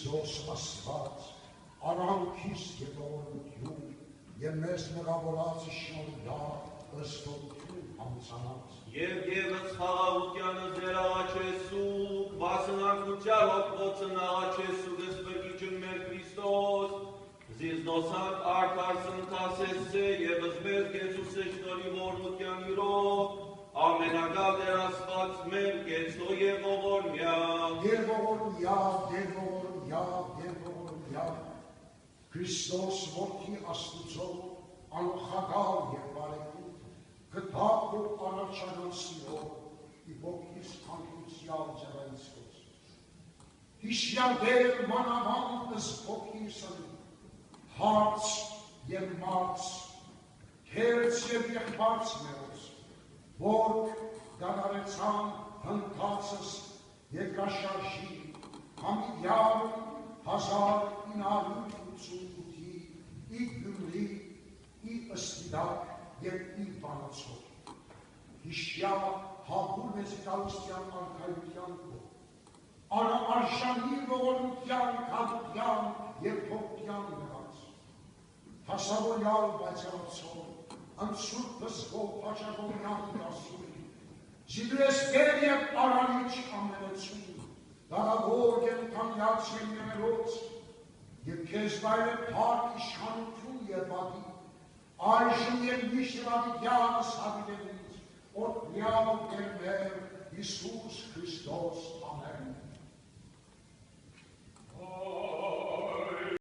Քրիստոս Աստված, արանքիս ետողորություն և մեզ մեղավորած շնորհյալ ըստորություն համցանած։ Եվ ևս խաղաղությանը ձեր աղաչեսուկ, վասնակության հոգոցն աղաչեսուկ ըսպրկիչն մեր Քրիստոս, զիզնոսանք արդար սնթասեսցե ևս մեզ գեցուս շնորհի ողորմության իրով, ամենակալ դեր Աստված մեր գեցո և ողորմյա։ Եվ ողորմյա, և ողորմյա, և ողորմյա, Քրիստոս որդի Աստուծո, անոխագալ և բարեկույթ, կտակ ու առաջանալ սիրով, իբոքիս քանքրությալ ձեռայցոց։ Հիշյալ մանավանդ ըսպոքիսն, հարց և մարց, կերց և եղբարց մերոց, որ դադարեցան հնկացս երկրաշարժի համիդյան 1988-ի ի Գյումրի, ի Ըստիդակ և ի Վանացով։ Հիշյալ հագուր մեծիտալստյան արքայության կող, անարժանի ողորմության, քաջության և փոքրության նեղած, հասավորյալ բայցարացող, անցուրդ պսկող հաճագողյան դասում, զիդրեսպեր և արանիչ ամենեցում, դարավոր գենթանյաց և նեմերոց, և կեզ բայրը պարկ իշխանություն և բադի, այժմ և միշտ վադիկյանս հավիլենից, օրդյալ դեր մեր Իսուս Քրիստոս ամեն։